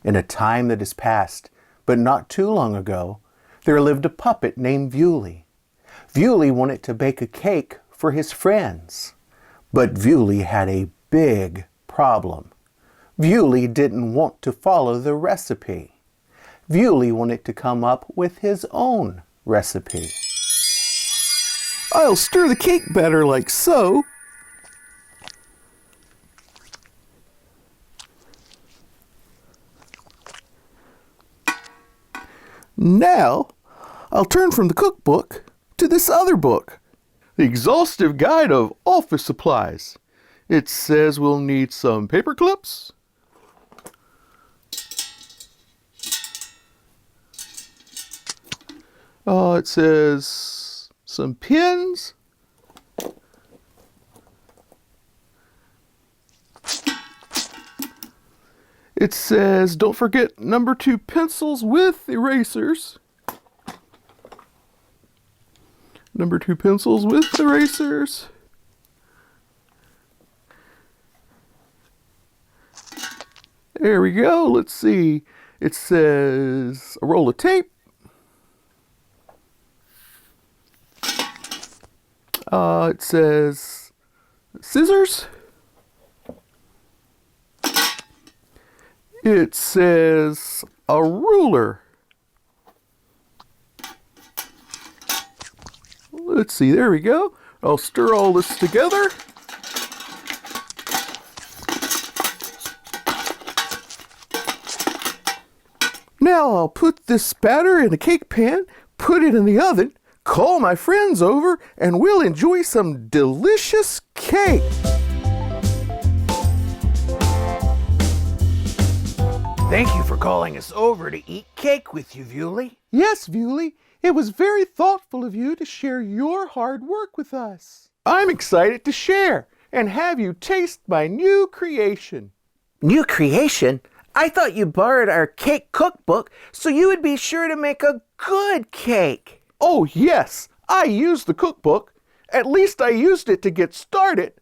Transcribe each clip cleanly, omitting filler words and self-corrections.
In a time that is past, but not too long ago, there lived a puppet named Vuley. Vuley wanted to bake a cake for his friends, but Vuley had a big problem. Vuley didn't want to follow the recipe. Vuley wanted to come up with his own recipe. I'll stir the cake batter like so. Now, I'll turn from the cookbook to this other book, The Exhaustive Guide of Office Supplies. It says we'll need some paper clips, it says some pins, it says don't forget number 2 pencils with erasers. Number 2 pencils with erasers. There we go. Let's see. It says a roll of tape. It says scissors. It says a ruler. Let's see, there we go. I'll stir all this together. Now I'll put this batter in a cake pan, put it in the oven, call my friends over, and we'll enjoy some delicious cake. Thank you for calling us over to eat cake with you, Vuley. Yes, Vuley. It was very thoughtful of you to share your hard work with us. I'm excited to share and have you taste my new creation. New creation? I thought you borrowed our cake cookbook so you would be sure to make a good cake. Oh, yes. I used the cookbook. At least I used it to get started.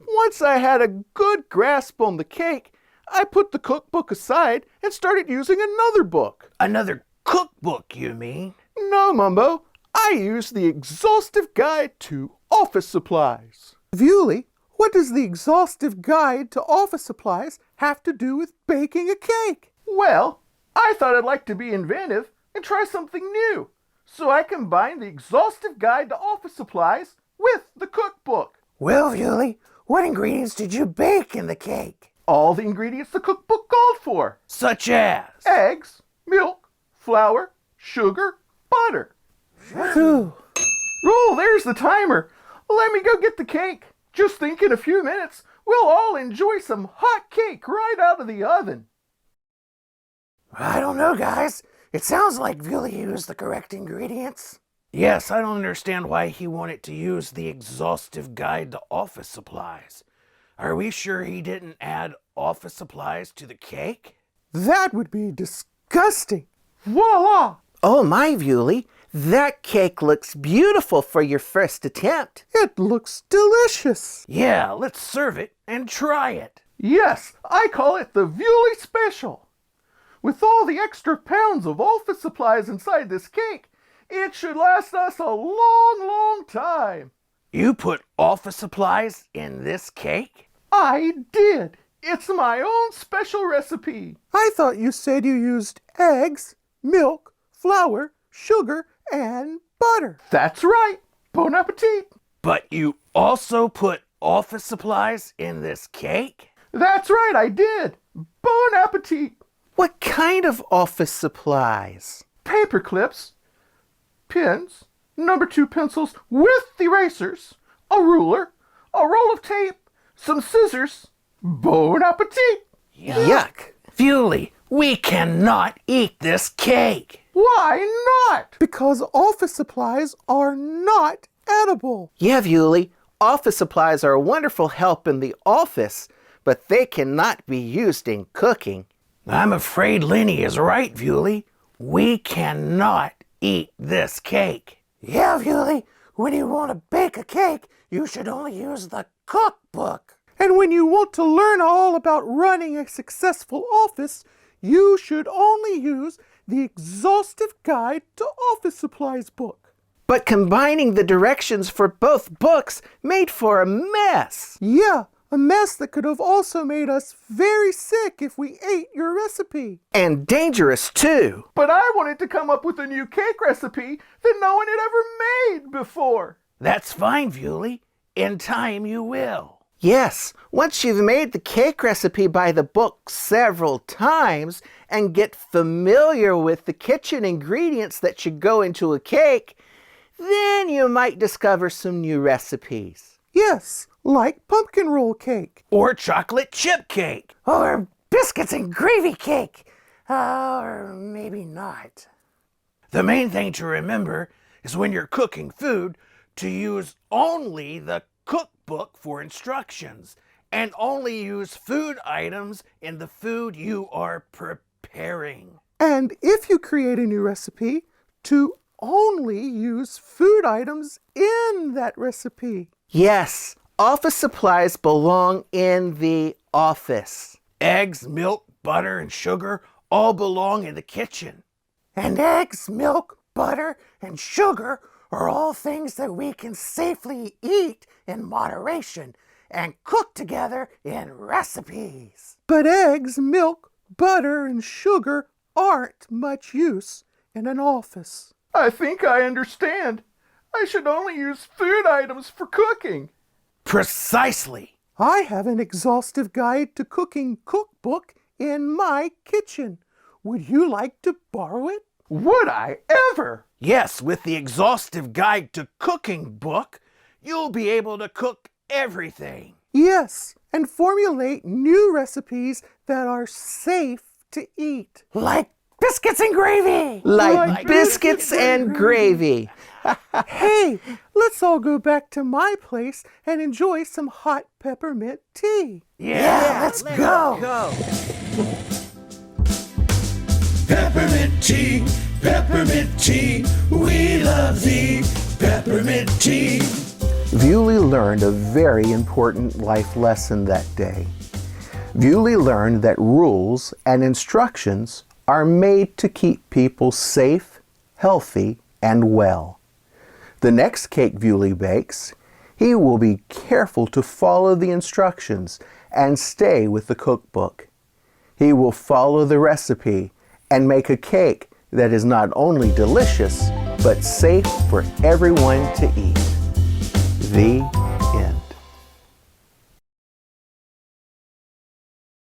Once I had a good grasp on the cake, I put the cookbook aside and started using another book. Another cookbook, you mean? No, Mumbo. I used the Exhaustive Guide to Office Supplies. Vuley, what does the Exhaustive Guide to Office Supplies have to do with baking a cake? Well, I thought I'd like to be inventive and try something new. So I combined the Exhaustive Guide to Office Supplies with the cookbook. Well, Vuley, what ingredients did you bake in the cake? All the ingredients the cookbook called for. Such as? Eggs, milk, flour, sugar, butter. Phew. Oh, there's the timer. Let me go get the cake. Just think in a few minutes, we'll all enjoy some hot cake right out of the oven. I don't know, guys. It sounds like Vuley used the correct ingredients. Yes, I don't understand why he wanted to use the Exhaustive Guide to Office Supplies. Are we sure he didn't add office supplies to the cake? That would be disgusting. Voila! Oh my, Vuley, that cake looks beautiful for your first attempt. It looks delicious. Yeah, let's serve it and try it. Yes, I call it the Vuley Special. With all the extra pounds of office supplies inside this cake, it should last us a long, long time. You put office supplies in this cake? I did. It's my own special recipe. I thought you said you used eggs, milk, flour, sugar, and butter. That's right. Bon appetit. But you also put office supplies in this cake? That's right, I did. Bon appetit. What kind of office supplies? Paper clips, pens, number 2 pencils with erasers, a ruler, a roll of tape, some scissors. Bon appetit. Yuck. Vuley, we cannot eat this cake. Why not? Because office supplies are not edible. Yeah, Vuley, office supplies are a wonderful help in the office, but they cannot be used in cooking. I'm afraid Lenny is right, Vuley. We cannot eat this cake. Yeah, Vuley, when you want to bake a cake, you should only use the cookbook. And when you want to learn all about running a successful office, you should only use the Exhaustive Guide to Office Supplies book. But combining the directions for both books made for a mess. Yeah, a mess that could have also made us very sick if we ate your recipe. And dangerous too. But I wanted to come up with a new cake recipe that no one had ever made before. That's fine, Vuley. In time you will. Yes, once you've made the cake recipe by the book several times and get familiar with the kitchen ingredients that should go into a cake, then you might discover some new recipes. Yes, like pumpkin roll cake. Or chocolate chip cake. Or biscuits and gravy cake. Or maybe not. The main thing to remember is when you're cooking food to use only the cookbook for instructions and only use food items in the food you are preparing. And if you create a new recipe, to only use food items in that recipe. Yes, office supplies belong in the office. Eggs, milk, butter, and sugar all belong in the kitchen. And eggs, milk, butter, and sugar are all things that we can safely eat in moderation and cook together in recipes. But eggs, milk, butter, and sugar aren't much use in an office. I think I understand. I should only use food items for cooking. Precisely. I have an exhaustive guide to cooking cookbook in my kitchen. Would you like to borrow it? Would I ever? Yes, with the Exhaustive Guide to Cooking book, you'll be able to cook everything. Yes, and formulate new recipes that are safe to eat. Like biscuits and gravy! Like biscuits and gravy. Hey, let's all go back to my place and enjoy some hot peppermint tea. Yeah, let's go. Peppermint tea, we love thee. Peppermint tea. Vuley learned a very important life lesson that day. Vuley learned that rules and instructions are made to keep people safe, healthy, and well. The next cake Vuley bakes, he will be careful to follow the instructions and stay with the cookbook. He will follow the recipe and make a cake that is not only delicious, but safe for everyone to eat. The